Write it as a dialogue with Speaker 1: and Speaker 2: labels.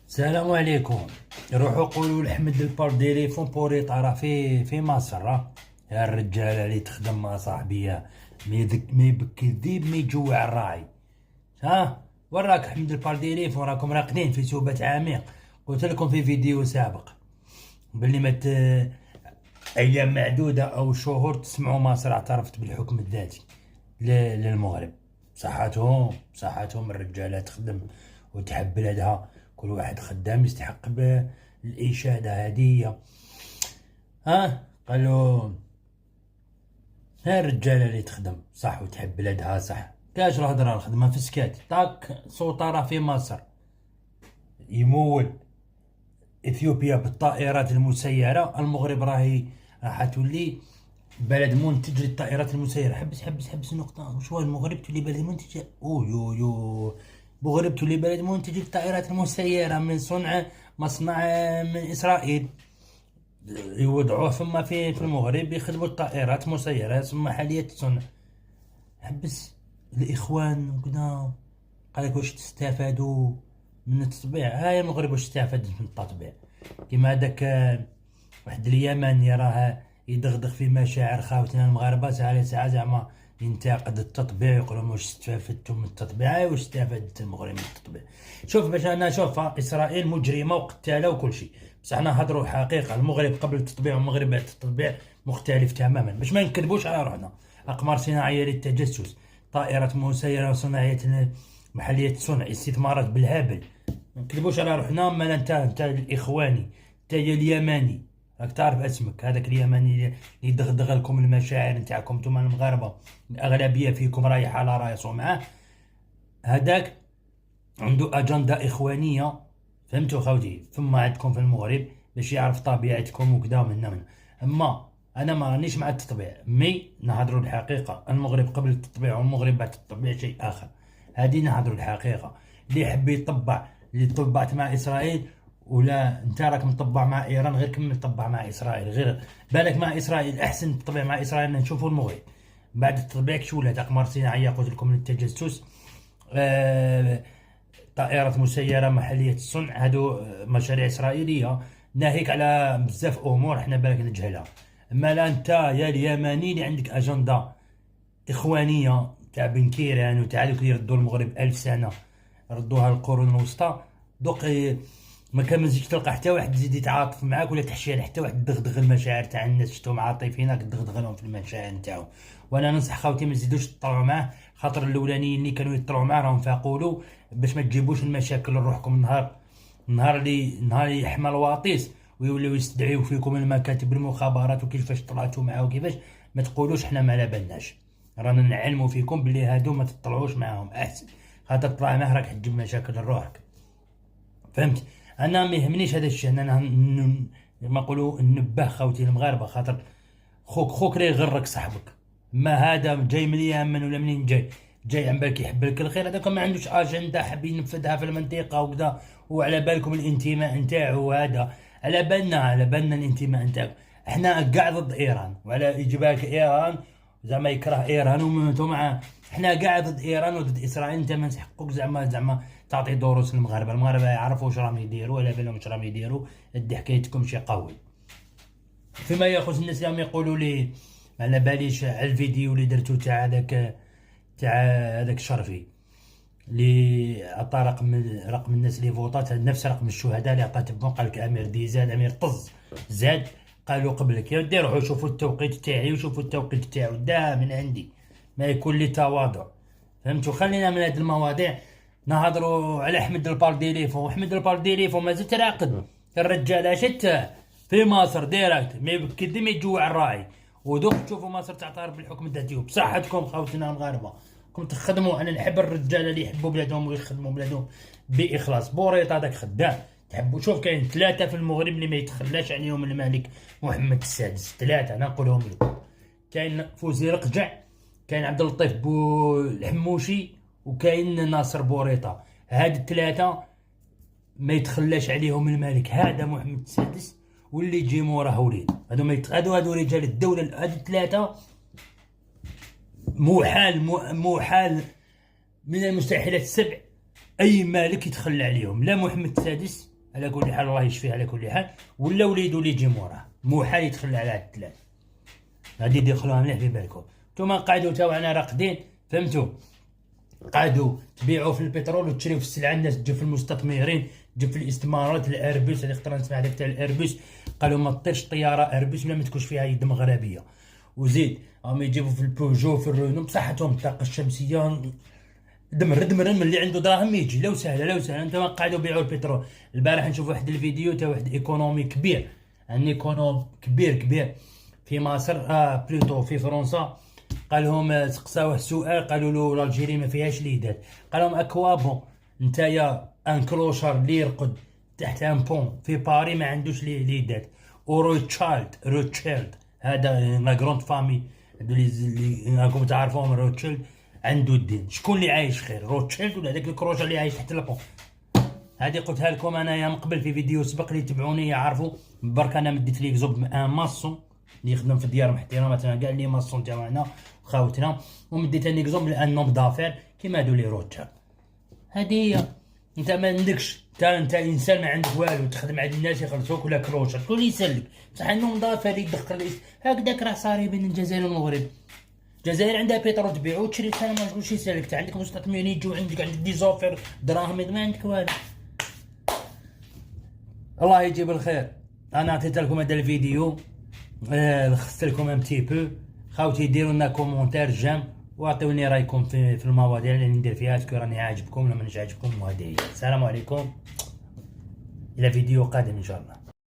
Speaker 1: السلام عليكم. روحوا قولوا لحمد البارديليفون بوريطا راه في مصر يا الرجال اللي تخدم مع صاحبيه ما يبكي الذيب ما يجوع الراعي. وراك حمد البارديليفون راكم راقدين في سوبة عميق. قلت لكم في فيديو سابق باللي ايام معدودة او شهور تسمعوا مصر اعترفت بالحكم الذاتي للمغرب. صحتهم الرجالة تخدم وتحب بلادها، كل واحد خدام يستحق بالإشادة هدية. قالوا ها الرجالة اللي تخدم صح وتحب بلادها صح، كاش الهضرة الخدمة في سكات طاك صوتا راه في مصر يمول اثيوبيا بالطائرات المسيرة. المغرب راح تولي بلد منتج للطائرات المسيرة. حبس نقطة. وشو المغرب تولي بلد منتج؟ يو المغرب تولي بلد منتج للطائرات المسيرة من مصنع من إسرائيل، يوضعوه ثم في المغرب يخدموا الطائرات مسيرة ثم محلية الصنع. حبس الإخوان وكذا قالك واش تستفادوا من التطبيع؟ هاي المغرب واش استفادت من التطبيع؟ كيما هذاك واحد اليمني راه يدغدغ في مشاعر خاوتنا المغاربه ساعه زعما ينتقد التطبيع يقولوا واش استفدتوا من التطبيع؟ واش استفادت المغرب من التطبيع؟ شوف باش انا شوفها اسرائيل مجرمه وقتاله وكل شيء، بس احنا هضروا حقيقه. المغرب قبل التطبيع والمغرب بعد التطبيع مختلف تماما، باش ما نكذبوش على روحنا. اقمار صناعيه للتجسس، طائرات مسيره وصناعيه محليه الصنع، استثمارات بالهبل. ما نكذبوش على روحنا. ما انت الاخواني، انت اليماني، راك تعرف اسمك هذاك اليماني اللي يدغدغ لكم المشاعر نتاعكم نتوما المغاربه، الاغلبيه فيكم رايحه على راسو معاه. هذاك عنده اجنده اخوانيه، فهمتوا خوتي؟ ثم عندكم في المغرب باش يعرف طبيعتكم وكذا من. اما انا ما رانيش مع التطبيع، نهضروا الحقيقه. المغرب قبل التطبيع والمغرب بعد التطبيع شيء اخر. هذه نهضروا الحقيقه. اللي يحب يطبع اللي طبعت مع اسرائيل، ولا انت راك مطبع مع ايران، غير كمل طبع مع اسرائيل. غير بالك مع اسرائيل احسن تطبع مع اسرائيل. نشوفوا المغرب بعد التطبيع كش ولات اقمار صناعيه قلت لكم للتجسس، طائرات مسيره محليه الصنع. هادو مشاريع اسرائيليه، ناهيك على بزاف امور احنا بالك نجهلها. اما لا انت يا اليماني اللي عندك اجنده اخوانيه تاع بن كيران وتاع دوك اللي يردوا المغرب 1000 سنه، ردوها القرون الوسطى. دوك ما كنزيدش تلقى حتى واحد يزيد يتعاطف معاك ولا تحشي حتى واحد دغدغ المشاعر تاع الناس. شفتهم عاطفين راك تدغدغ لهم في المشاعر نتاعهم. وانا ننصح خوتي ما تزيدوش تطلعوا معاه، خاطر الاولانيين اللي كانوا يطلعوا معاه راهم فاقولوا باش ما تجيبوش المشاكل لروحكم. نهار يحمى الواطيس ويوليو يستدعيو فيكم المكاتب المخابرات وكيفاش طلعتوا معاه وكيفاش، ما تقولوش حنا ما على بالناش. رانا نعلموا فيكم بلي هادو ما تطلعوش معاهم احسن، خاطر تطلع معاه راك تجيب مشاكل لروحك. فهمت؟ انا ما يهمنيش هذا الشيء. انا ما نقولوا نبه خوتي المغاربه، خاطر خوك راه يغرك صاحبك. ما هذا جاي من اليمن ولا منين جاي عن بالك يحب لك الخير، هذاك ما عندوش اجنده حاب ينفذها في المنطقه وكذا. وعلى بالكم الانتماء نتاعو هذا، على بالنا الانتماء نتاعو. احنا كاع ضد ايران، وعلى يجيبها ايران زعما يكره ايران وانتم مع. احنا كاع ضد ايران وضد اسرائيل. انت ما نسحقوك زعما تعطي دروس للمغاربه. المغاربه يعرفوا واش راهم يديروا، على بالهم واش راهم يديروا. ادي حكايتكم شي قوي. فيما يخص الناس اللي يقولوا لي ما على باليش على الفيديو اللي درتو تاع هذاك الشرفي اللي عطى رقم الناس اللي فوطات، نفس رقم الشهداء اللي عطاه تبون. قال لك امير ديزاد امير طز زاد. قالوا قبلك يا ودي روحوا شوفوا التوقيت تاعي وشوفوا التوقيت تاعو، دا من عندي ما يكون لي تواضع. فهمتوا؟ خلينا من هذه المواضيع نهضروا على احمد البارديليفون. احمد البارديليفون ما زلت راقد الرجال شتا في مصر ديريكت، ما يبكي ما يجوع الراعي. ودوك تشوفوا مصر تعترف بالحكم الذاتي. بصحتكم خوتنا المغاربه، كم تخدموا. انا نحب الرجال اللي يحبوا بلادهم ويخدموا بلادهم باخلاص. بوريط هذاك خدام تحبوا. شوف كاين 3 في المغرب اللي ما يتخلاش عليهم الملك محمد السادس. 3 انا نقولهم لكم. كاين فوزي رقجع، كاين عبد اللطيف الحموشي، وكاين ناصر بوريطه. هاد 3 ما يتخلاش عليهم الملك. هذا محمد السادس واللي يجي موراه وليد. هادو رجال الدوله. هاد 3 محال من المستحيلات 7 اي مالك يتخلى عليهم. لا محمد السادس على كل حال الله يشفيه على كل حال. ولا وليدو اللي يجي موراه محال يدخل على هاد الثلاث، غادي يدخلوها مليح في بالكم. نتوما قاعدوا تاوعنا راقدين، فهمتوا؟ قاعدوا تبيعوا في البترول وتشريوا في السلعه، الناس تجي في المستثمرين، تجي في الاستثمارات. الاربوس اللي خطره نسمع هذاك تاع الاربوس، قالوا ما تطيرش طياره اربوس ولا ما تكونش فيها يد مغربيه. وزيد راهم يجيبوا في البوجو في الرونو بصحتهم الطاقه الشمسيه دمر من اللي عنده دراهم يجي. لو سهله لو سهله. انتما قاعدوا يبيعوا البترول. البارح نشوف واحد الفيديو تاع واحد ايكونومي كبير، ان ايكونوم كبير في مصر، بلوتو في فرنسا. قال لهم سقساوه سؤال، قالوا له الجيري ما فيهاش ليدات. قال لهم اكوابون نتايا ان كلوشار اللي يرقد تحت ان بون في باري ما عندوش ليدات. روتشيلد هذا لا غروند فامي اللي راكم تعرفوهم، روتشيلد عنده الدين. شكون اللي عايش خير، روتشيلد ولا هذاك الكروشا اللي عايش تحت البون؟ هذه قلتها لكم انايا من قبل في فيديو سبق، اللي يتبعوني يعرفوا. برك انا مديت لي زوب ان ماسون اللي يخدم في ديار محترمه كاع لي ماسون تاعنا خاوتنا، ومديت لي زوب لان نوم دافير كيما هادو لي روتشا. هذه هي. انت ما عندكش، انت انسان ما عندك والو، تخدم على الناس يخلصوك ولا كروشا، شكون اللي يسلك؟ بصح النوم دافير يدخل هكذاك. راه صاري بين الجزائر والمغرب. الجزائر عندها بترول تبيعو وتشري، انا ما نقولش يسالك. انت عندك مستثمرين يجوا عندك دي زوفر دراهم، ما عندك والو. الله يجيب الخير. انا عطيت لكم هذا الفيديو، لخصت لكم ان بتي بو. خاوتي ديروا لنا كومونتير جيم واعطوني رايكم في المواضيع اللي ندير فيها، تكون راني عاجبكم ولا مانيش عاجبكم. وهذه هي. السلام عليكم، الى فيديو قادم ان شاء الله.